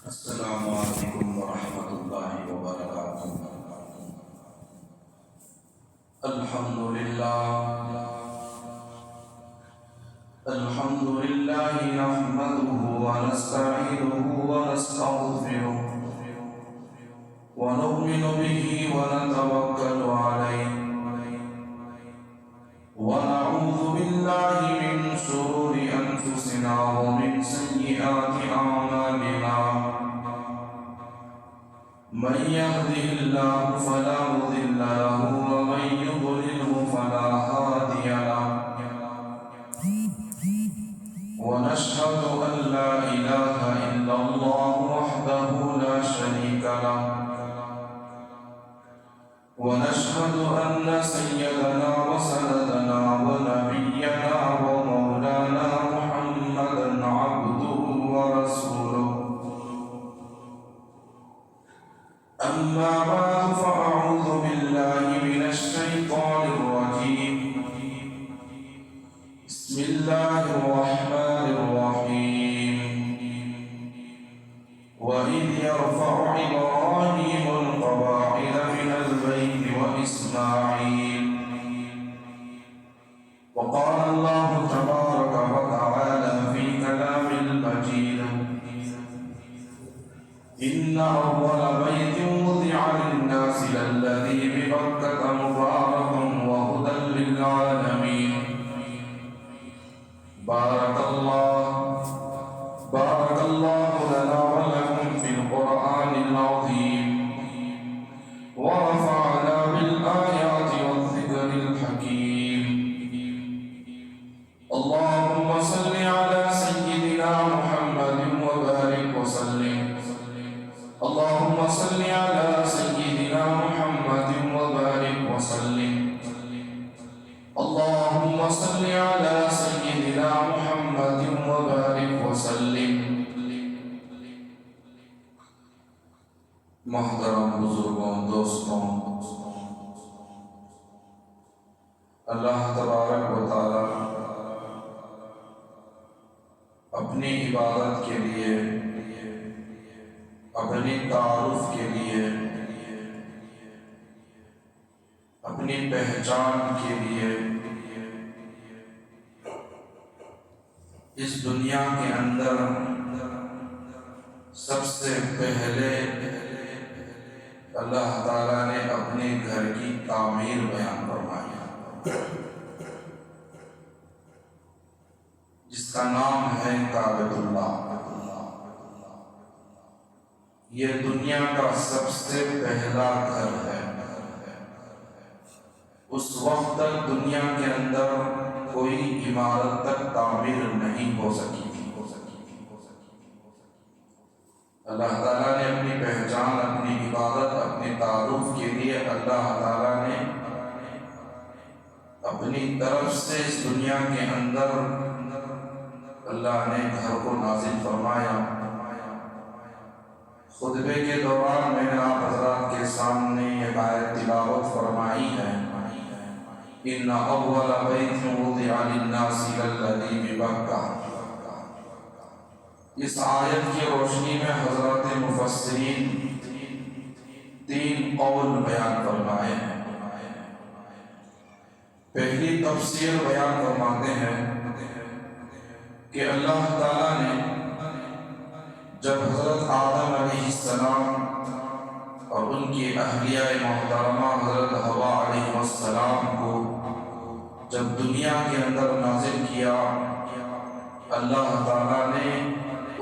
السلام علیکم ورحمۃ اللہ وبرکاتہ۔ الحمد للہ نحمده ونستعینه ونستغفره ونؤمن به ونتوکل علیہ ونعوذ باللہ من شرور انفسنا ومن سیئات اعمالنا، من يهده الله فلا مضل له ومن يضلله فلا هادي له، ونشهد أن لا إله إلا الله وحده لا شريك له، ونشهد أن سيدنا وسندنا ونبينا ومولانا محمدا عبده ورسوله. أما بعد فأعوذ بالله من الشيطان الرجيم. بسم الله الرحمن الرحيم. وإذ يرفع إبراهيم القواعد من البيت وإسماعيل، وقال الله تبارك وتعالى في كلام المجيد: إن أول بيت وضع للناس للذي ببكة مباركا وهدى للعالمين. بارك الله لنا ولكم في القرآن العظيم، ورفعنا بالآيات والذكر الحكيم. اللهم صل على سيدنا محمد وبارك وسلم. اللهم صل على سيدنا محمد وبارك وسلم. اللهم صل على سيدنا محمد وبارك وسلم. محترم بزرگوں، دوستوں، اللہ تبارک و تعالی اپنی عبادت کے لیے، اپنی تعارف کے لیے، اپنی پہچان کے لیے اس دنیا کے اندر سب سے پہلے اللہ تعالیٰ نے اپنے گھر کی تعمیر بیان فرمائی، جس کا نام ہے کعبۃ اللہ۔ یہ دنیا کا سب سے پہلا گھر ہے۔ اس وقت تک دنیا کے اندر کوئی عمارت تک تعمیر نہیں ہو سکی تھی۔ اللہ تعالیٰ نے اپنی پہچان، اپنی عبادت، اپنے تعارف کے لیے اللہ تعالیٰ نے اپنی طرف سے اس دنیا کے اندر اللہ نے گھر کو نازل فرمایا۔ خطبے کے دوران میں نے آپ حضرات کے سامنے یہ آیت تلاوت فرمائی ہے: ان اول بیت وضع للناس للذی ببکہ۔ اس آیت کی روشنی میں حضرات مفسرین تین قول بیان فرمائے ہیں۔ پہلی تفسیر بیان فرماتے ہیں کہ اللہ تعالیٰ نے جب حضرت آدم علیہ السلام اور ان کی اہلیہ محترمہ حضرت حوا علیہ السلام کو جب دنیا کے اندر نازل کیا، اللہ تعالیٰ نے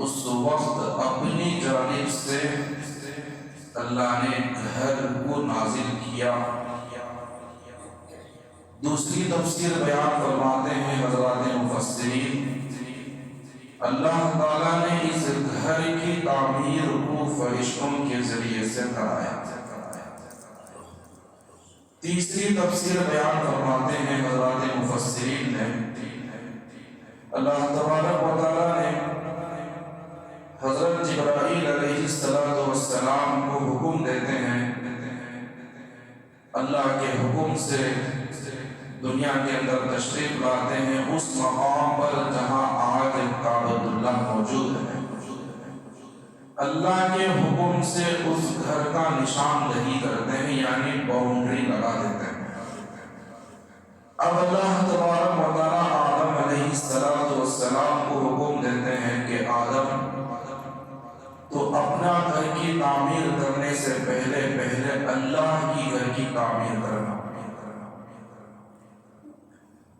اس وقت اپنی جانب سے اللہ نے گھر کو نازل کیا۔ دوسری تفسیر بیان فرماتے ہیں حضرات مفسرین، اللہ تعالیٰ نے اس گھر کی تعمیر کو فرشتوں کے ذریعے سے کرایا۔ تیسری تفسیر بیان فرماتے ہیں حضرات مفسرین نے، اللہ تبارک و تعالیٰ نے حضرت جبرائیل علیہ السلام کو حکم دیتے ہیں، اللہ کے حکم سے دنیا کے اندر تشریف لاتے ہیں اس مقام پر جہاں آج کعبۃ اللہ موجود ہے۔ اللہ کے حکم سے اس گھر کا نشاندہی کرتے ہیں، یعنی باؤنڈری لگا دیتے ہیں۔ اب اللہ تبارک و تعالیٰ آدم علیہ السلام کو حکم دیتے ہیں کہ آدم تو اپنا گھر کی تعمیر کرنے سے پہلے اللہ کی گھر کی تعمیر کرنا۔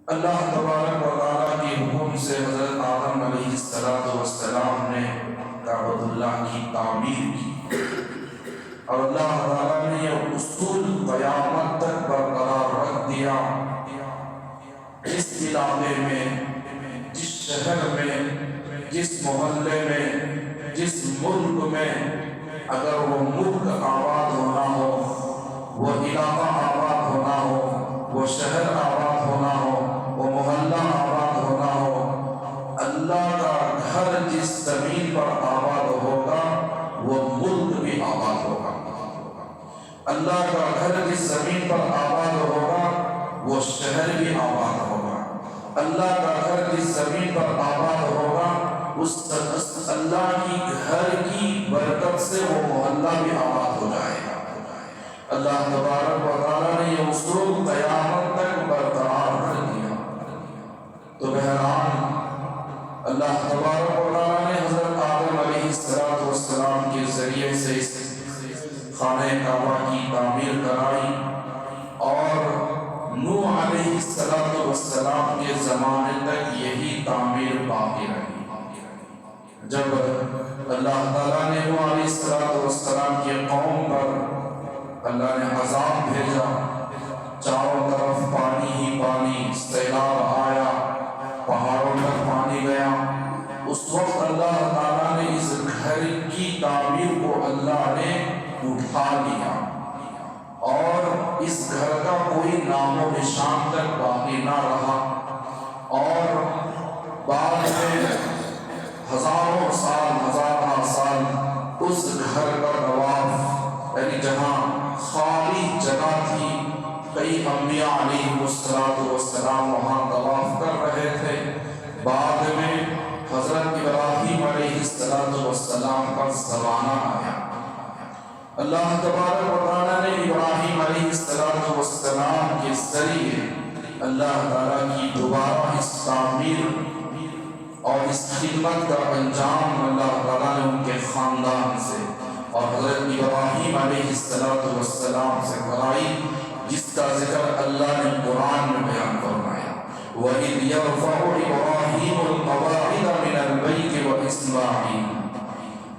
اللہ تبارک و تعالیٰ کے حکم سے حضرت آدم علیہ السلام نے کعبۃ اللہ کی تعمیر کی، اور اللہ تعالیٰ نے یہ اصول قیامت تک برقرار رکھ دیا۔ جس علاقے میں، جس شہر میں، جس محلے میں، جس ملک میں اگر وہ ملک آباد ہونا ہو، وہ علاقہ آباد ہونا ہو، وہ شہر آباد ہونا ہو، وہ محلہ آباد ہونا ہو، اللہ کا گھر جس زمین پر آباد ہوگا وہ ملک بھی آباد ہوگا۔ اللہ کا گھر جس زمین پر آباد ہوگا وہ شہر بھی آباد ہوگا۔ اللہ کا گھر جس زمین پر آباد ہوگا اس اللہ کی گھر کی برکت سے وہ محلہ بھی آباد ہو جائے گا۔ اللہ تبارک و تعالیٰ نے یہ اصول قیامت تک برقرار کر دیا۔ تو بہرحال اللہ تبارک و تعالیٰ نے حضرت آدم علیہ السلام کے ذریعے سے اس خانہ کعبہ کی تعمیر کرائی، اور نوح علیہ السلام کے زمانے تک یہی تعمیر باقی رہی۔ جب اللہ تعالیٰ نے نوح علیہ السلام کی قوم پر اللہ نے عذاب بھیجا، چاروں طرف پانی ہی پانی، سیلاب آیا، پہاڑوں پر پانی گیا، اس وقت اللہ تعالیٰ نے اس گھر کی تعمیر کو اللہ نے اٹھا لیا، اور اس گھر کا کوئی نام و نشان تک باقی نہ رہا، اور بعد میں ہزاروں سال اس گھر کا طواف، یعنی جہاں خالی جگہ تھی، کئی انبیاء علیہ السلام وہاں طواف کر رہے تھے، بعد میں حضرت ابراہیم علیہ السلام کا زمانہ آیا۔ اللہ تبارک و تعالیٰ نے ابراہیم علیہ السلام کے ذریعے اللہ تعالیٰ کی دوبارہ اس تعمیر اور اس خدمت کا انجام اللہ تعالیٰ نے ان کے خاندان سے اور حضرت ابراہیم علیہ السلام سے کرائی، جس کا ذکر اللہ نے قرآن میں بیان فرمایا۔ وَإِذْ يَرْفَعُ إِبْرَاهِيمُ الْقَوَاعِدَ مِنَ الْبَيْتِ وَإِسْمَاعِيلُ،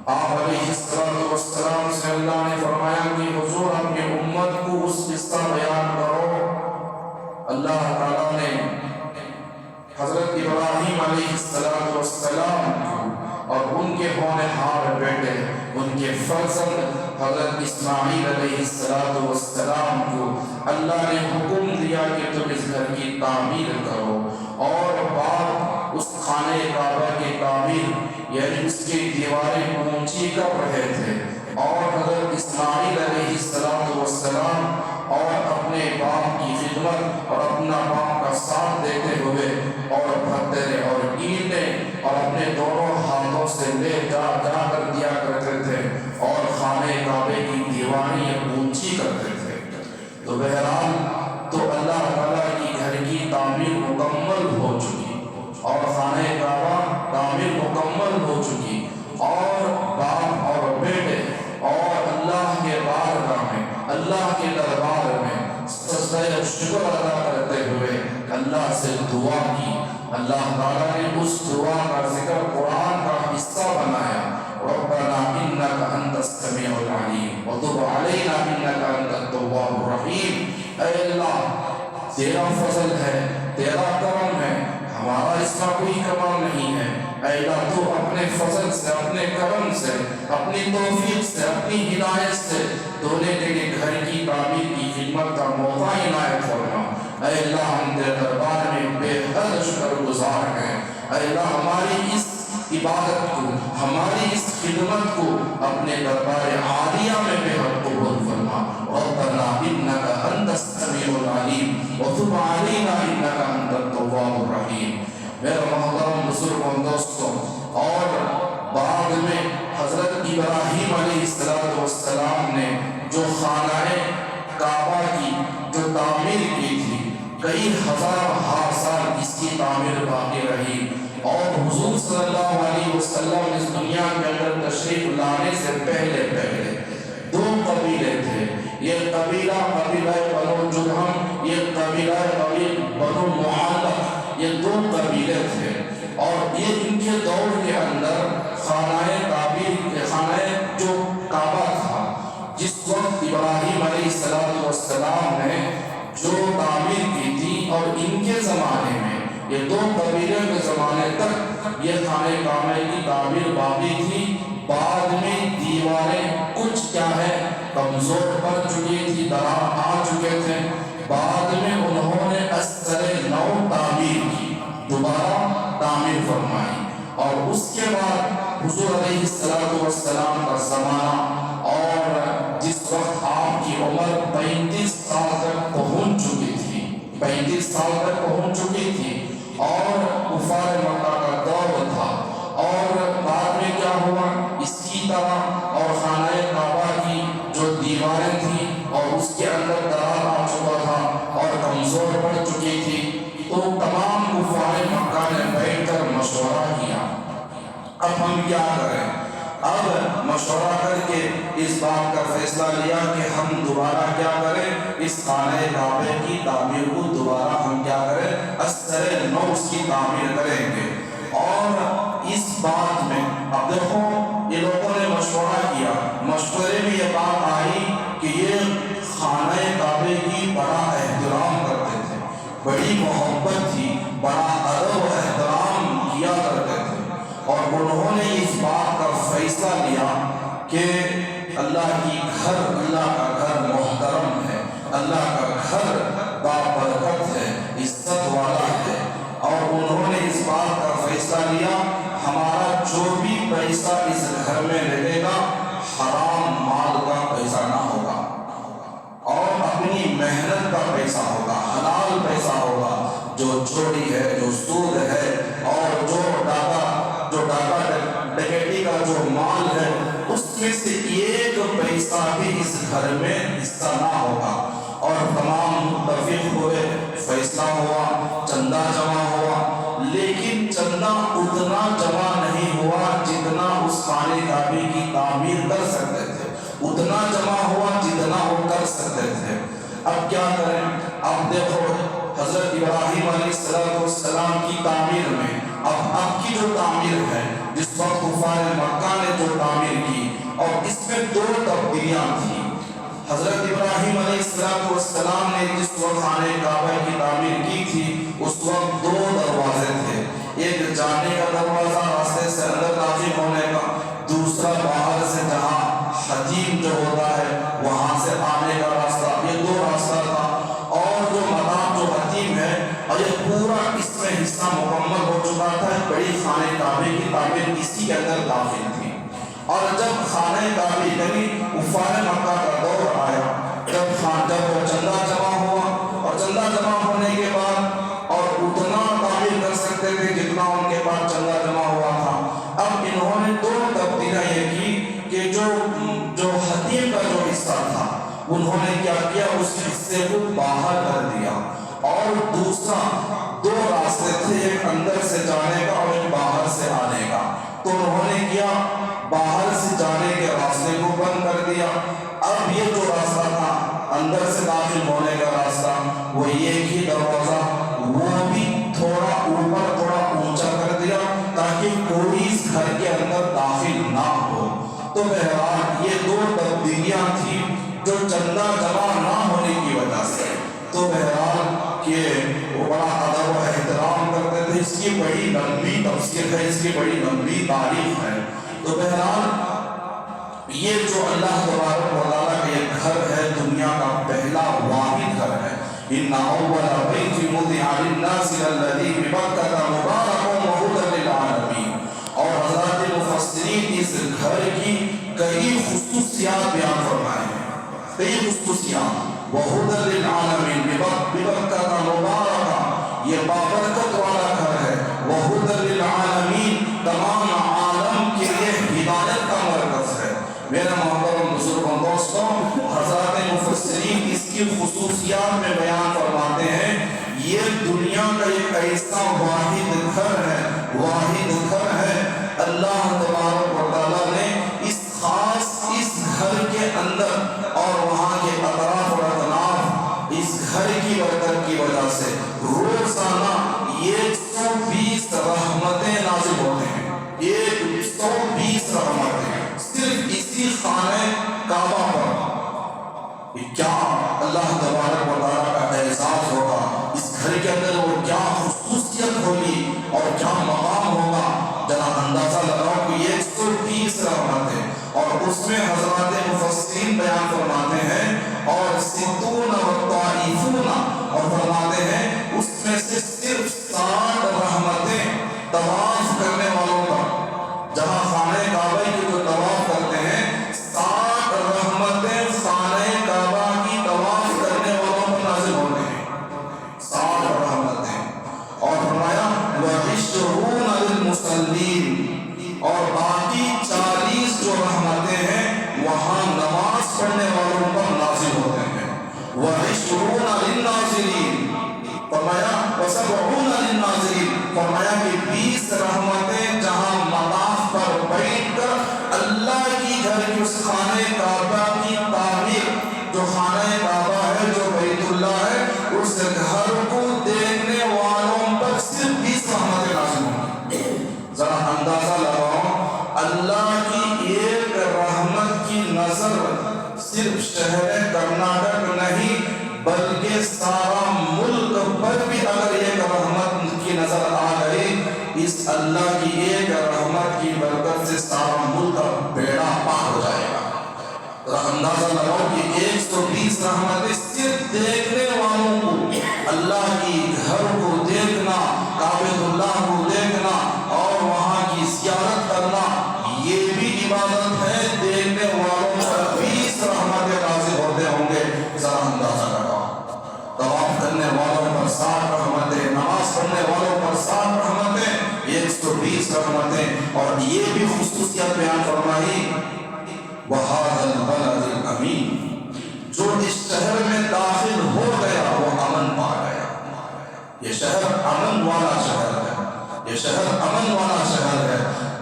آپ علیہ السلام سے اللہ نے فرمایا کہ حضور اپنی امت کو اس قصہ بیان کرو۔ اللہ تعالیٰ نے حضرت ابراہیم علیہ السلام کو اور ان کے ہونہار بیٹے، ان کے فرزند حضرت اسماعیل علیہ السلام کو اللہ نے حکم دیا کہ تم اس گھر کی تعمیر کرو، اور بعد اس خانہ کعبہ کی تعمیر، یعنی اس کی دیواریں اونچی کر رہے تھے، اور حضرت اسماعیل علیہ السلام اور اپنے باپ کی خدمت اور اپنا باپ کا ساتھ دیتے ہوئے اور پتھر اور اینٹیں اور اپنے دونوں ہاتھوں سے لے جا کر دیا کرتے تھے، اور خانہ کعبے کی دیواریں اونچی کرتے تھے۔ تو بہرحال تو اللہ تعالیٰ کی گھر کی تعمیر مکمل ہو چکی، اور خانہ کعبہ تعمیر مکمل ہو چکی، اور باپ اور بیٹے اور اللہ کے بارگاہ میں، اللہ کے دربار میں سجدہ شکر ادا کرتے ہوئے اللہ سے دعا کی۔ اللہ تعالیٰ نے اس دعا کا ذکر قرآن کا حصہ بنایا، ربنا انک انت السمیع العلیم وتب علینا انک انت التواب الرحیم۔ اے اللہ، تیرا فضل ہے، تیرا کرم ہے، ہمارا اس کا کوئی کمال نہیں ہے۔ اے اللہ، تو اپنے فضل سے، اپنے کرم سے، اپنی توفیق سے، اپنی ہدایت سے تو نے تیرے گھر کی تعمیر کی خدمت کا موقع عنایت فرما۔ اے اللہ، ہم تیرے دربار میں بے حد شکر گزار ہیں۔ اے اللہ، ہماری اس عبادت کو، ہماری اس خدمت کو اپنے دربار عالیہ میں بے حد قبول فرما۔ ربنا انک انت السمیع العلیم وتب علینا انک انت التواب الرحیم۔ میرے محترم بزرگوں، دوستوں، اور بعد میں حضرت ابراہیم کئی ہزار سال اس کی تعمیر باقی رہی، اور حضور صلی اللہ علیہ وسلم اس دنیا کے اندر تشریف لانے سے پہلے دو قبیلے تھے، یہ قبیلہ بنو جرہم، یہ قبیلہ بنو معلق، یہ دو قبیلے تھے، اور یہ ان کے دور کے اندر خانہ جو کعبہ تھا، جس وقت ابراہیم علیہ السلام نے جو تعمیر کی تھی، اور ان کے زمانے میں یہ دو قبیلے کے زمانے تک یہ خانہ کعبہ کی تعمیر باقی تھی۔ بعد میں دیواریں کچھ کیا ہے کمزور پڑ چکی تھی، دراڑ آ چکے تھے، بعد میں انہوں نے اثر نو تعمیر کی، دوبارہ تعمیر فرمائی، اور اس کے بعد حضور علیہ السلام کا زمانہ، اور جس وقت آپ کی عمر 35 سال تک پہنچ چکی تھی، 35 سال تک پہنچ چکی تھی، اور کفار مکہ کا دور تھا، اور بعد میں کیا ہوا، اس کی طرح اور خانہ کعبہ کی جو دیواریں تھیں اور اس کے اندر دراڑ آ چکا تھا اور کمزور پڑ چکی تھی، تو تمام کفار مکہ نے بیٹھ کر مشورہ کیا، اب ہم کیا کریں؟ اب مشورہ کر کے اس بات کا فیصلہ لیا کہ ہم دوبارہ کیا کریں، اس خانہ کعبہ کی تعمیر کو دوبارہ ہم کیا کریں، اثر نو اس کی تعمیر کریں گے۔ اور اس بات میں اب دیکھو یہ لوگوں نے مشورہ کیا، مشورے میں یہ بات آئی کہ یہ خانہ کعبہ کی بڑا احترام کرتے تھے، بڑی محبت تھی، بڑا ادب و احترام کیا کرتے تھے، اور انہوں نے اس بات کا فیصلہ لیا کہ اللہ کا گھر محترم ہے، اللہ کا گھر بابرکت ہے، عزت والا ہے، اور انہوں نے اس بات کا فیصلہ لیا ہمارا جو بھی پیسہ اس گھر میں لگے گا حرام مال کا پیسہ نہ ہوگا، اور اپنی محنت کا پیسہ ہوگا، حلال پیسہ ہوگا، جو چوری ہے، جو سود ہے، اور جو ڈاکہ ڈکیتی کا جو مال ہے، اس میں سے ایک پیسہ بھی اس گھر میں حصہ نہ ہوگا۔ اور تمام متفق ہوئے، فیصلہ ہوا، چندہ جمع ہوا، لیکن چندہ اتنا جمع نہیں ہوا جتنا اس خانہ کعبہ کی تعمیر کر سکتے تھے، اتنا جمع ہوا جتنا وہ کر سکتے تھے۔ اب کیا کریں؟ اب دیکھو حضرت ابراہیم علیہ السلام کی تعمیر میں اب کی جو تعمیر ہے، جس وقت کفار مکہ نے جو تعمیر کی، اور اس میں دو تبدیلیاں تھیں۔ حضرت ابراہیم علیہ السلام نے جس وقت خانہ کعبہ کی تعمیر کی تھی، اس وقت دو دروازے تھے، ایک جانے کا دروازہ راستے سے اندر داخل ہونے کا، دوسرا باہر سے جہاں حتیم جو ہوتا ہے وہاں سے آنے کا راستہ، یہ دو راستہ تھا، اور جو مقام جو حتیم ہے، اور یہ پورا اس میں حصہ مکمل ہو چکا تھا، بڑی خانہ کعبہ کی تعمیر اسی کے اندر داخل تھی۔ اور جب خانہ کعبہ یعنی کفار مکہ کا دور آیا، جب چندہ جمع ہوا، اور چندہ جمع ہونے کے بعد اور اتنا تعمیر کر سکتے تھے جتنا ان کے پاس چندہ جمع ہوا تھا، اب انہوں نے دو تبدیلیاں یہ کی کہ جو حتیم کا جو حصہ تھا انہوں نے کیا کیا، اس حصے کو باہر کر دیا، اور دوسرا دو راستے تھے، ایک اندر سے جانے کا اور ایک باہر سے آنے کا، تو انہوں نے کیا باہر سے جانے کے راستے کو بند کر دیا۔ اب یہ جو راستہ تھا اندر سے داخل ہونے کا راستہ، وہ ایک ہی دروازہ، وہ بھی تھوڑا اوپر تھوڑا اونچا کر دیا تاکہ کوئی اس گھر کے اندر داخل نہ ہو۔ تو بہرحال یہ دو تبدیلیاں تھیں جو چندہ جمع نہ ہونے کی وجہ سے، تو بہرحال کہ وہ بڑا ادب و احترام کرتے تھے، اس کی بڑی لمبی تفسیر ہے، اس کی بڑی لمبی تاریخ ہے۔ تو بہرحال یہ جو اللہ تبارک و تعالیٰ کا یہ گھر ہے، دنیا کا پہلا واحد گھر ہے، ان اول بیت وضع للناس الذی ببکۃ مبارک وہدی للعالمین، اور حضرات مفسرین اس گھر کی کئی خصوصیات بیان فرمائے ہیں، کئی خصوصیات، وہدی للعالمین، ببکۃ مبارک، یہ بابرکت والا گھر ہے، وہدی للعالمین، تمام عالم کے لیے ہدایت کا مرکز ہے۔ میرا محترم بزرگوں دوستوں، حضرات مفسرین اس کی خصوصیات میں بیان فرماتے ہیں، یہ دنیا کا ایک ایسا واحد گھر ہے اللہ تبارک و تعالیٰ نے اس گھر کے اندر اور وہاں کے اطراف و اطناف اس گھر کی برکت کی وجہ سے روزانہ 120 رحمتیں نازل ہوتے ہیں. 120 رحمتیں صرف اسی خانہ کعبہ پر. کیا اللہ تبارک و تعالیٰ کا اعزاز ہوگا اس گھر کے اندر، وہ کیا خصوصیت ہوگی اور کیا مقام ہوگا. ذرا اندازہ لگاؤ کہ 120 رحمتیں، اور اس میں حضرات مفسرین بیان فرماتے ہیں اور ستون و طائفون، اور فرماتے ہیں اس میں سے صرف 60 رحمتیں طواف کرنے والوں پر. جہاں خانہ کعبہ کی جو طواف کرتے ہیں 60 رحمتیں خانہ کعبہ کی طواف کرنے والوں پر نازل ہوتے ہیں. 60 رحمتیں. اور فرمایا وَعِشْرُونَ لِلْمُصَلِّينَ، اور باقی 40 جو رحمتیں ہیں وہاں نماز پڑھنے والوں پر نازل ہوتے ہیں. وَعِشْرُونَ لِلنَّازِلِينَ، فرمایا وَسَبْعُونَ لِلنَّازِلِينَ، فرمایا کہ 20 رحمتیں جہاں مطاف پر بیٹھ کر اللہ کی گھر کی اس خانہ کعبہ کی تعمیر، جو خانہ کعبہ ہے جو بیت اللہ ہے، اس گھر کو دیکھنے والوں پر صرف 20 رحمتیں نازل ہوں. ذرا اندازہ لگاؤ اللہ کی ایک رحمت کی نظر صرف شہر کرناٹک نہیں بلکہ سارا ملک پر بھی اگر ایک رحمت کی نظر آ گئی، اس اللہ کی ایک رحمت کی برکت سے سارا ملک کا بیڑا پار ہو جائے گا. اندازہ لگاؤ کہ 120 رحمتیں صرف دیکھنے والوں کو، اللہ کی گھر کو دیکھنا، کعبۃ اللہ کو دیکھنا اور وہاں کی زیارت کرنا، یہ بھی عبادت ہے. دیکھنے والوں پر 20 رحمتیں نازل ہوتے ہوں گے. ذرا اندازہ لگاؤ. طواف کرنے والوں پر 60 رحمتیں، نماز پڑھنے والوں پر 60 رحمتیں، 120 رحمتیں. اور یہ بھی خصوصیت بیان فرمائی وَهَذَا الْبَلَدِ الْأَمِينَ، جو اس شہر میں داخل ہو گیا وہ امن پا گیا. یہ شہر امن والا شہر ہے، یہ شہر امن والا شہر ہے.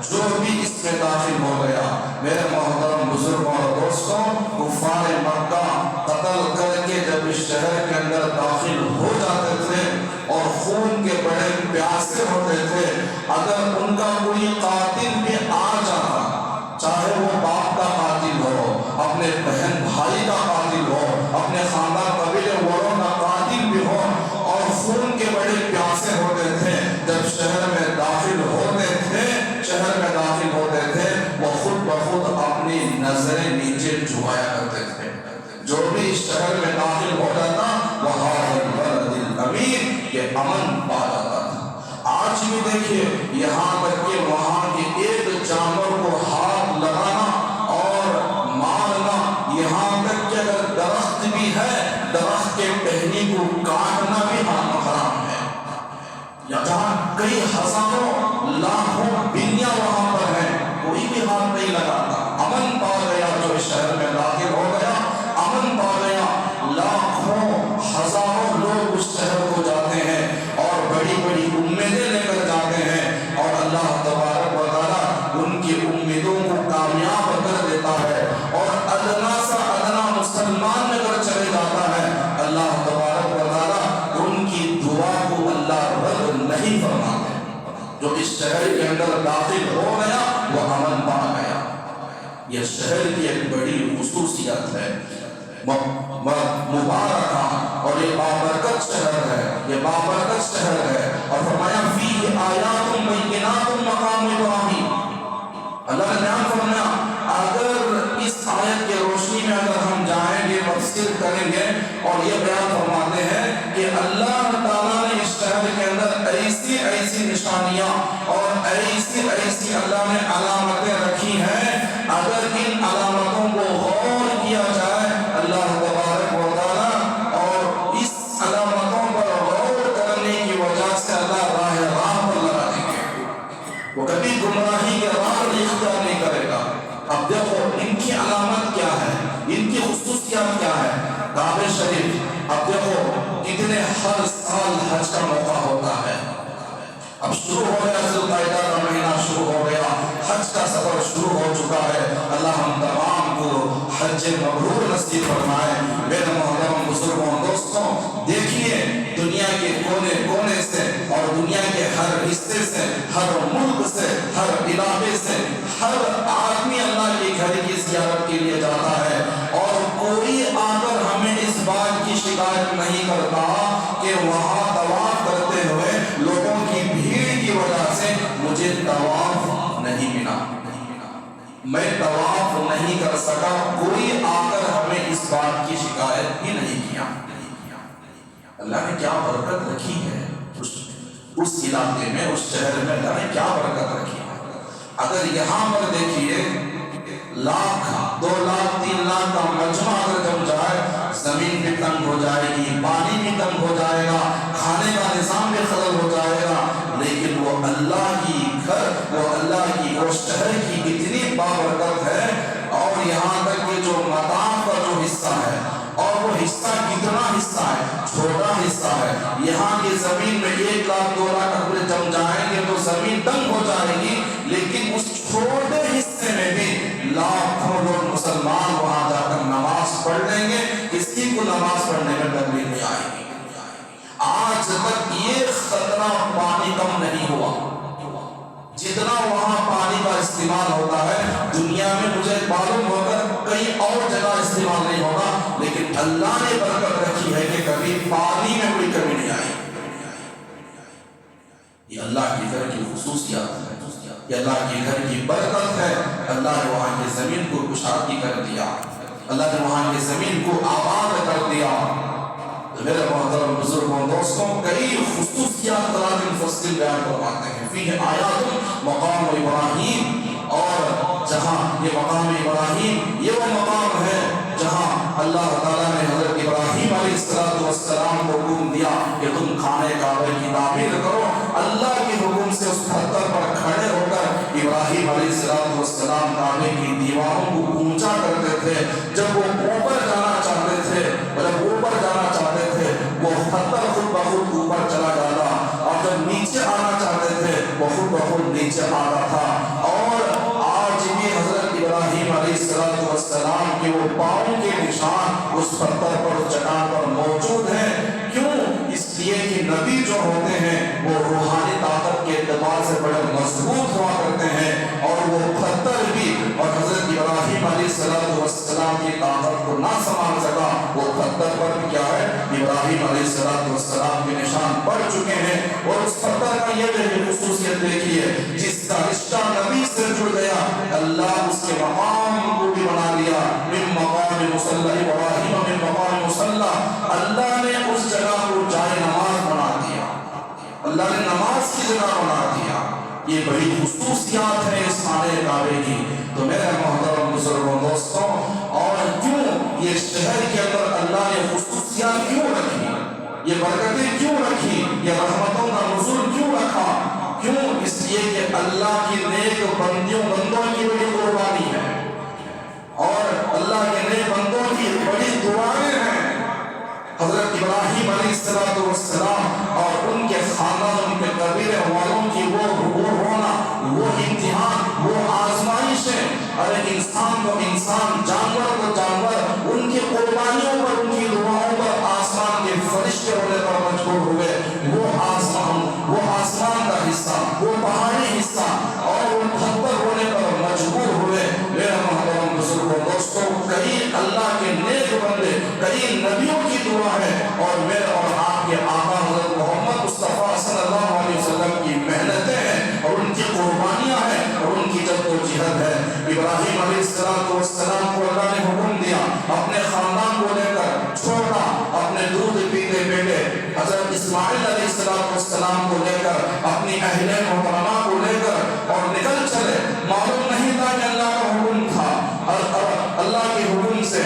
جو بھی اس میں داخل ہو گیا، میرے محترم بزرگوں اور دوستوں، کفار مکہ قتل کر کے جب اس شہر کے اندر داخل ہو جاتے تھے اور خون کے بڑے پیاسے ہوتے تھے، اگر ان کا کوئی قاتل بھی آ جاتا، چاہے وہ باپ کا قاتل ہو، اپنے بہن بھائی کا قاتل ہو، اپنے خاندان قبیلے والوں کا قاتل بھی ہو، اور خون کے بڑے پیاسے ہوتے تھے، جب شہر میں داخل ہوتے تھے وہ خود بخود اپنی نظریں نیچے جھکایا کرتے تھے. جو بھی اس شہر میں داخل ہو جاتا وَهَذَا الْبَلَدِ الْأَمِينَ، کہ امن پا جاتا تھا. آج بھی دیکھیے یہاں تک کہ وہاں کے ایک جانور کو ہاتھ لگانا اور مارنا، یہاں تک کہ اگر درخت بھی ہے درخت کے ٹہنی کو کاٹنا بھی حرام ہے. جہاں کئی ہزاروں لاکھوں بلیاں وہاں پر ہیں، کوئی بھی ہاتھ نہیں لگاتا. امن پا گیا جو اس شہر میں داخل ہو گیا، امن پا گیا. لاکھوں ہزاروں لوگ اس شہر کو جاتے ہیں اور بڑی بڑی امیدیں لے کر جاتے ہیں، اور اللہ تبارک و تعالیٰ ان کی امیدوں کو کامیاب کر دیتا ہے. اور ادنا سا ادنا مسلمان اگر چلے جاتا ہے، اللہ تبارک و تعالیٰ ان کی دعا کو اللہ رد نہیں فرماتے. جو اس شہر کے اندر داخل ہو گیا وہ امن پا گیا. یہ شہر کی ایک بڑی خصوصیت ہے. مبارکہ، اور یہ بابرکت شہر ہے، یہ بابرکت شہر ہے. اور فرمایا فیہ آیات بینات مقام ابراہیم. اللہ نے بیان فرمایا اگر اس آیت کی روشنی میں اگر ہم جائیں گے، تفسیر کریں گے، اور یہ بیان فرماتے ہیں کہ اللہ تعالیٰ نے اس شہر کے اندر ایسی ایسی نشانیاں اور ایسی اللہ نے علامتیں رکھی ہیں، اگر ان علامتوں کو غور کیا جائے اللہ تبارک و تعالیٰ، اور اس علامتوں پر غور کرنے کی وجہ سے اللہ راہ پر لگا دیں گے. وہ کبھی گمراہی کے راہ اختیار نہیں کرے گا. اب دیکھو ان کی علامت کیا ہے، ان کی خصوصیات کیا ہے. کعبہ شریف اب دیکھو کتنے ہر سال حج شروع ہو چکا ہے۔ اللہ ہم تمام کو حج مبرور نصیب فرمائے۔ میرے محترم بزرگوں دوستوں، دیکھیے دنیا کے کونے کونے سے اور دنیا کے ہر حصے سے، ہر ملک سے، ہر علاقے سے ہر آدمی اللہ کے گھر کی زیارت کے لیے جاتا ہے، اور کوئی آ کر ہمیں اس بات کی شکایت نہیں کرتا کہ وہاں طواف کرتے ہوئے لوگوں کی بھیڑ کی وجہ سے مجھے طواف نہیں ملا، میں طواف نہیں کر سکا۔ کوئی آ کر ہمیں اس بات کی شکایت بھی نہیں کیا۔ اللہ نے کیا برکت رکھی ہے اس علاقے میں، اس شہر میں، اللہ نے کیا برکت رکھی ہے۔ اگر یہاں پر دیکھیے 1,00,000 2,00,000 3,00,000 کا مجمع اگر جم جائے، زمین بھی تنگ ہو جائے گی، پانی بھی تنگ ہو جائے گا، کھانے کا نظام بھی خلل ہو جائے گا، لیکن وہ اللہ کی گھر، وہ اللہ کی وہ شہر کی اتنی بابرکت ہے۔ اور یہاں تک کہ جو مطاف کا جو حصہ ہے، اور وہ حصہ کتنا حصہ ہے، چھوٹا حصہ ہے۔ یہاں کی زمین میں 1,00,000 2,00,000 اگر جم جائیں گے تو زمین تنگ ہو جائے گی، لیکن اس چھوٹے حصے میں بھی لاکھوں لوگ مسلمان وہاں جا کر نماز پڑھ لیں گے، کسی کو نماز پڑھنے میں تکلیف نہیں آئے گی۔ آج تک یہ خطرہ پانی کم نہیں ہوا جتنا وہاں پانی کا استعمال ہوتا ہے۔ دنیا میں مجھے معلوم ہو کر کہیں اور جگہ استعمال نہیں ہوگا، لیکن اللہ نے برکت رکھی ہے کہ کبھی پانی میں کوئی کمی نہیں آئی۔ یہ اللہ کے گھر کی خصوصیات ہے، یہ اللہ کے گھر کی برکت ہے۔ اللہ نے وہاں کی زمین کو کشادگی کر دیا، اللہ نے وہاں کی زمین کو آباد کر دیا۔ میرے محترم بزرگوں دوستوں، کئی خصوصیات قرآن مفصل بیان کرواتے ہیں۔ فیہ آیات مقام ابراہیم، اور جہاں یہ مقام ابراہیم یہ وہ مقام ہے جہاں اللہ تعالیٰ نے حضرت ابراہیم علیہ السلام کو حکم دیا کہ تم خانہ کعبہ کی تعمیر کرو۔ اللہ کے حکم سے اس پتھر پر کھڑے ہو کر ابراہیم علیہ السلام کعبے کی دیواروں کو اونچا کرتے تھے۔ جب وہ اوپر جانا چاہتے تھے، وہ پتھر خود بخود اوپر چلا جاتا، اور جب نیچے آنا چاہتے تھے وہ خود بخود نیچے آتا تھا۔ اور آج بھی حضرت ابراہیم علیہ السلام کے وہ پاؤں کے نشان اس پتھر پر، اس چٹان پر موجود ہیں۔ کیوں؟ اس لیے کہ نبی جو ہوتے ہیں وہ روحانی طاقت کے اعتبار سے بڑے مضبوط ہوا کرتے ہیں، اور وہ پتھر بھی، اور حضرت ابراہیم علیہ السلام کی طاقت کو نہ سنبھال سکا، وہ پتھر پر بھی کیا ہے، ابراہیم علیہ السلام کے نشان پڑ چکے ہیں۔ اور اس پتھر کا یہ خصوصیت دیکھیے، جس کا رشتہ نبی سے جڑ گیا، اللہ اس کے مقام کو بھی بنا لیا۔ من مقام مصلی ابراہیم، من مقام مصلی، اللہ نے اس جگہ کو جائے نماز بنا دیا، اللہ نے نماز کی جگہ بنا دیا۔ یہ بڑی خصوصیات ہیں اس خانہ کعبے کی۔ تو میرے محترم بزرگوں دوستوں، اور کیوں یہ شہر کے اندر اللہ نے خصوصیات کیوں رکھی، یہ برکتیں کیوں رکھی، یہ رحمتوں کا نزول کیوں رکھا؟ کیوں؟ اس لیے کہ اللہ کی نیک بندوں کی بڑی قربانی ہے، اور اللہ کے نیک بندوں کی بڑی دعائیں ہیں۔ حضرت ابراہیم علیہ السلام اور ان کے خاندان، ان کے قبیلے والوں کی وہ ہونا، وہ امتحان، وہ آزمائشیں، ارے انسان کو انسان، جانور کو جانور، ان کی قربانیوں پر، ان کی دعاؤں پر آسمان کے فرشتے ہونے پر مجبور ہوئے۔ وہ آسمان کا حصہ، وہ پہاڑی حصہ، اور وہ پتھر ہونے پر مجبور ہوئے۔ میرے محترم بزرگوں دوستوں، کئی اللہ کے نیک بندے، کئی نبیوں کی دعا ہے، اور میرے اور آپ کے آقا حضرت محمد مصطفیٰ صلی اللہ علیہ وسلم کی محنتیں ہیں، اور ان کی قربانیاں ہیں، اور ان کی جدوجہد ہے۔ ابراہیم علیہ السلام کو اللہ نے حکم دیا، اپنے خاندان کو لے کر چھوڑا، اپنے دودھ پیتے بیٹے حضرت اسماعیل علیہ السلام کو لے کر، اپنی اہل محترمہ کو لے کر، اور نکل چلے۔ معلوم نہیں تھا کہ اللہ کا حکم تھا، اور اللہ کے حکم سے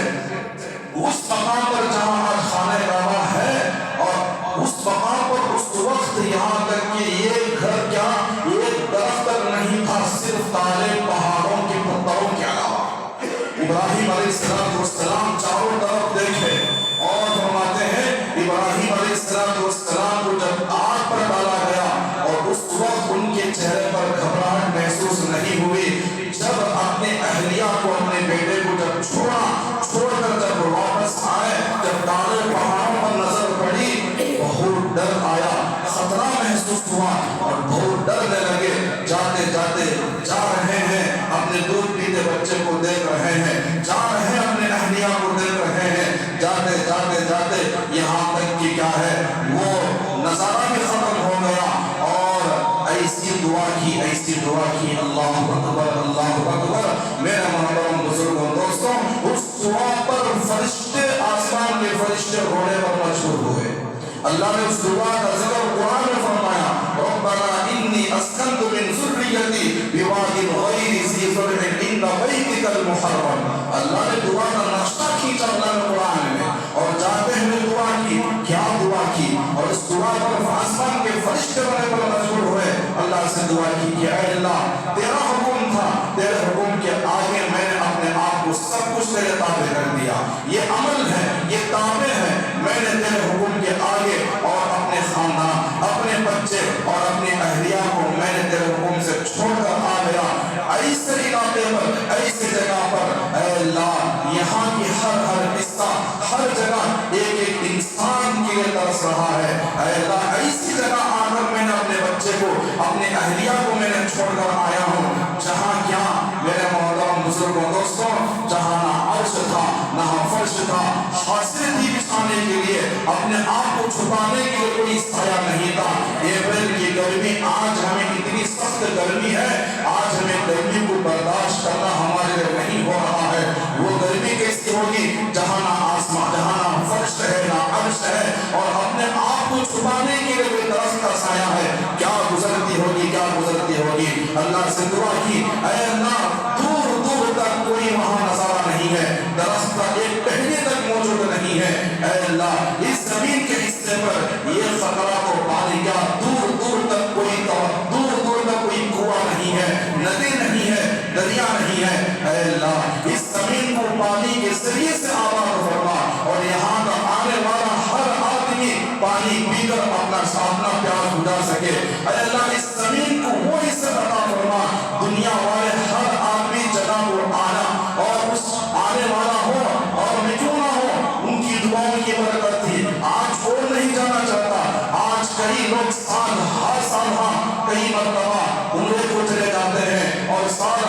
اس مقام پر جہاں آج خانہ کعبہ ہے، اور اس مقام پر اس وقت یہاں تک کہ یہ گھر کیا، ایک درخت تک نہیں تھا، صرف کالے پہاڑوں کے پتھروں کے علاوہ۔ ابراہیم علیہ السلام چاروں طرف دیکھے، اور فرماتے ہیں ابراہیم علیہ السلام کو جب آگ پر ڈالا گیا، اور اس وقت ان کے بیٹے بچے کو دیکھ رہے ہیں، جا رہے ہیں اپنے اہلیہ کو دیکھ رہے ہیں، جاتے جاتے جاتے یہاں تک کہ کیا ہے وہ نظارہ بھی ختم ہو گیا، اور ایسی دعا کی اللہ اکبر میرے محترم بزرگوں دوستوں، اس دعا پر فرشتے، آسمان کے فرشتے رونے پر مجبور ہوئے۔ اللہ نے اس دعا کا ذکر قرآن میں فرمایا، ربنا انی اسکنت من ذریتی بواد غیر ذی زرع عند بیتک المحرم۔ اللہ نے دعا کا نقشہ کھینچا اللہ نے قرآن میں، اور جاتے ہوئے دعا کی، کیا دعا کی، اور اس دعا پر آسمان کے فرشتے رونے پر مجبور ہوئے۔ اللہ سے دعا کی کہ اے اللہ، تیرا حکم تھا، تیرے حکم کے آگے میں نے اپنے آپ کو سب کچھ تیرے تابع کر دیا، یہ عمل ہے، یہ تابع ہے، میں نے تیرے حکم کے آگے اور اپنے خاندان، اپنے بچے اور اپنی اہلیہ کو میں نے تیرے حکم سے چھوڑ کر آ گیا۔ ایسے علاقے پر، ایسی جگہ پر اے اللہ، یہاں کی ہر حصہ، ہر جگہ ایک ایک انسان کے لیے ترس رہا ہے۔ اے اللہ، ایسی جگہ آ کر میں نے اپنے بچے کو، اپنے اہلیہ کو میں نے چھوڑ کر آیا ہوں، جہاں کیا میرے محترم بزرگوں دوستوں، جہاں نہ عرش تھا نہ فرش تھا، حاصل تھی بچھانے کے لیے، اپنے آپ کو چھپانے کے لیے کوئی سایہ نہیں تھا۔ اپریل کی گرمی، آج ہمیں اتنی سخت گرمی ہے، آج ہمیں گرمی کو برداشت کرنا ہمارے لیے نہیں ہو رہا ہے۔ وہ گرمی کیسی ہوگی جہاں نہ آسمان، جہاں نہ فرش ہے نہ عرش ہے، اور اپنے آپ کو چھپانے کے لیے کوئی درخت کا سایہ ہے، کیا گزرتی ہوگی، کیا گزرتی ہوگی۔ اللہ سے دعا کی، اے اللہ، دور دور تک کوئی وہاں نظارہ نہیں ہے، درخت کا ایک ٹہنی تک موجود نہیں ہے۔ اے اللہ، اس زمین کے حصے پر یہ خطرہ کو پانی کا دور دور تک کوئی کنواں نہیں ہے، ندی نہیں ہے، دریا نہیں ہے۔ اے اللہ، اس زمین کو پانی کے ذریعے سے آباد فرما، اور یہاں کا آنے والا ہر آدمی پانی پی کر اپنا پیاس بجھا سکے۔ اے اللہ، اس زمین کو وہ حصہ عطا فرما، دنیا والے ہر آدمی جگہ کو آنا، اور اس آنے والا ہو اور میں کیوں نہ ہو، ان کی دعاؤں کی برکت تھی۔ آج کوئی نہیں جانا چاہتا، آج کئی لوگ سال کئی مرتبہ عمرے کو چلے جاتے ہیں، اور سال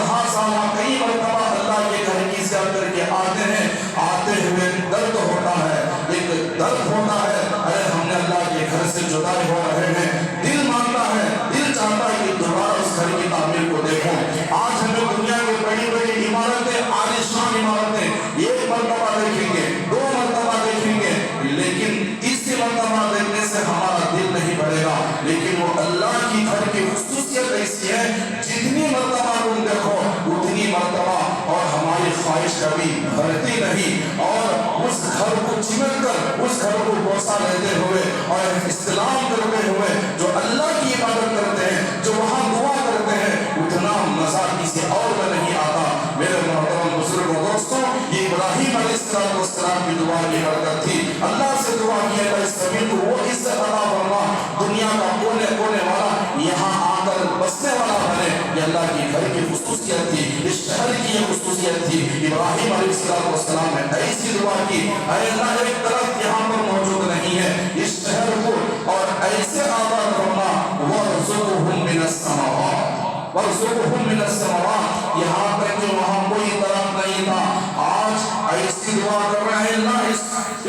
کئی مرتبہ اللہ کے گھر کی زیارت کر کے آتے ہیں، آتے ہوئے درد ہوتا ہے، ایک درد ہوتا ہے، ارے ہم نے اللہ کے گھر سے جدا ہو رہے ہیں، دل مانتا ہے، دل چاہتا ہے کہ دوبارہ اس گھر کی تعمیر کو دیکھوں۔ آج ہمیں دنیا کی بڑی بڑی عمارتیں، عالیشان عمارتیں ایک مرتبہ دیکھیں گے، دو مرتبہ دیکھیں گے، لیکن تیسری مرتبہ دیکھنے سے ہمارا دل نہیں بڑھے گا۔ لیکن وہ اللہ کی گھر کی خصوصیت ایسی ہے، جتنی مرتبہ تم دیکھو اتنی مرتبہ، اور ہماری خواہش کبھی بھرتی نہیں، اور اس گھر کو چمٹ کر، اس گھر کو بوسہ لیتے ہوئے اور استلام کرتے ہوئے جو اللہ کی عبادت کرتے ہیں، جو وہاں دعا کرتے ہیں، اتنا مزہ کسی اور میں نہیں آتا۔ میرے محترم بزرگوں دوستوں، یہ ابراہیم علیہ السلام کی دعا کی برکت تھی۔ اللہ سے دعا کی ہے اس زمین کو وہ عزت عطا فرما، دنیا کا کونے کونے والا یہاں آ کر بسنے والا بنے۔ یہ اللہ کی گھر کی خصوصیت تھی، اس شہر کی یہ خصوصیت تھی۔ ابراہیم علیہ السلام نے ایسی دعا کی، اے اللہ، ایک درخت یہاں پر موجود نہیں ہے، اس شہر کو اور ایسے آباد فرما، وَارْزُقْهُم مِّنَ السَّمَاوَاتِ وَارْزُقْهُم مِّنَ السَّمَاوَاتِ، یہاں تک کہ وہاں کوئی درخت نہیں تھا، آج ایسی دعا کر رہے ہیں، اللہ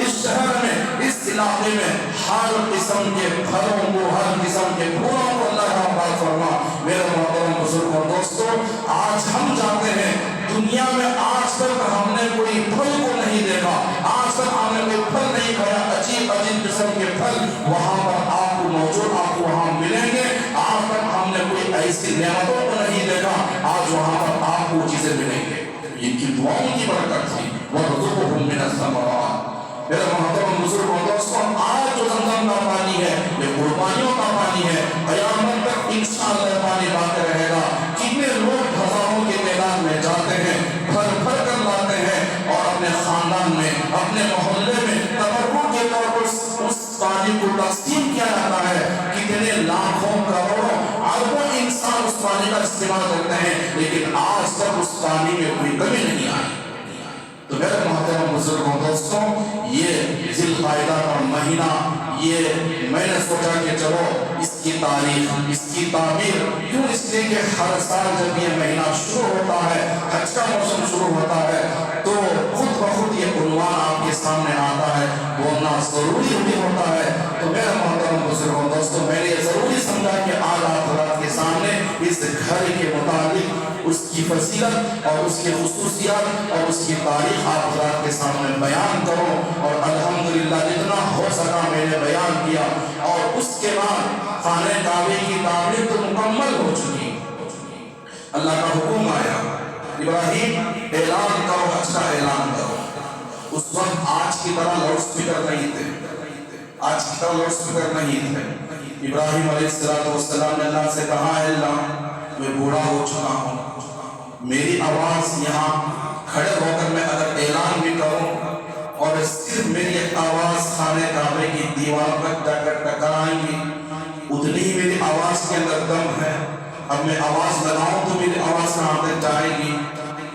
اس شہر میں، اس علاقے میں ہر قسم کے پھلوں کو، ہر قسم کے پھولوں کو اللہ کا عطا فرما۔ میرے محترم بزرگوں دوستوں، آج ہم جاتے ہیں دنیا میں، آج تک ہم نے کوئی پھل کو نہیں دیکھا، آج تک ہم نے کوئی پھل نہیں کھایا، عجیب عجیب قسم کے پھل وہاں پر آپ کو موجود، آپ کو وہاں ملیں گے۔ آج تک ہم نے کوئی ایسی نعمتوں کو نہیں دیکھا، آج وہاں پر آپ کو چیزیں ملیں گے۔ ان کی دعاؤں کی برکت تھی، وَارْزُقْهُم مِّنَ الثَّمَرَاتِ۔ میرے محترم بزرگوں دوستوں، آج جو زمزم کا پانی ہے، یہ قربانیوں کا پانی ہے، قیامت تک انشاءاللہ پانی باقی رہے گا۔ کتنے لوگ ہزاروں کی تعداد میں جاتے ہیں، بھر بھر کر لاتے ہیں، اور اپنے خاندان میں، اپنے محلے میں تبرک کے طور پر اس پانی کو تقسیم کیا جاتا ہے۔ کتنے لاکھوں کروڑوں اربوں انسان اس پانی کا استعمال کرتے ہیں، لیکن آج تک اس پانی میں کوئی کمی نہیں آئی۔ تو میرے محترم بزرگوں دوستوں، یہ ذی القعدہ کا مہینہ، یہ میں نے سوچا کہ چلو اس کی تاریخ، اس کی تعبیر کیوں؟ اس لیے کہ ہر سال جب یہ مہینہ شروع ہوتا ہے، حج کا موسم شروع ہوتا ہے، تو خود بخود یہ عنوان آپ کے سامنے آتا ہے، بولنا ضروری بھی ہوتا ہے۔ تو میرے محترم بزرگوں دوستوں، میں نے یہ ضروری سمجھا کہ آج آپ حضرات کے سامنے اس گھر کے متعلق اس کی فضیلت اور اس کی خصوصیات اور اس کی تاریخ آپ حضرات کے سامنے بیان کروں، اور الحمدللہ جتنا ہو سکا میں نے بیان کیا۔ اور اس کے بعد خانہ کعبے کی تعمیر تو مکمل ہو چکی، اللہ کا حکم آیا، ابراہیم اعلان کرو، حج کا اعلان کرو۔ اس وقت آج کی طرح لاؤڈ سپیکر نہیں تھے، آج کی طرح لاؤڈ سپیکر نہیں تھے۔ ابراہیم علیہ السلام نے اللہ سے کہا، اے اللہ میں بوڑھا ہو چکا ہوں، میری آواز یہاں کھڑے ہو کر میں اگر اعلان بھی کروں اور صرف میری ایک آواز خانہ کعبے کی دیوار پر جا کر ٹکرائیں گی، اتنی ہی میری آواز کے اندر دم ہے، اب میں آواز لگاؤں تو میری آواز کہاں تک جائے گی؟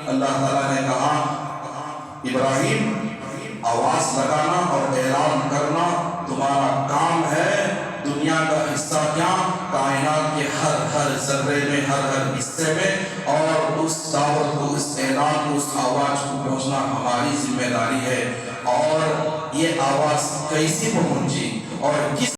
اللہ تعالیٰ نے کہا، ابراہیم آواز لگانا اور اعلان کرنا تمہارا کام ہے، دنیا کا حصہ کیا، کائنات کے ہر ذرے میں، ہر حصے میں، اور اس دعوت کو، اس اعلان کو، اس آواز کو پہنچنا ہماری ذمہ داری ہے۔ اور یہ آواز کیسی پہنچی اور کس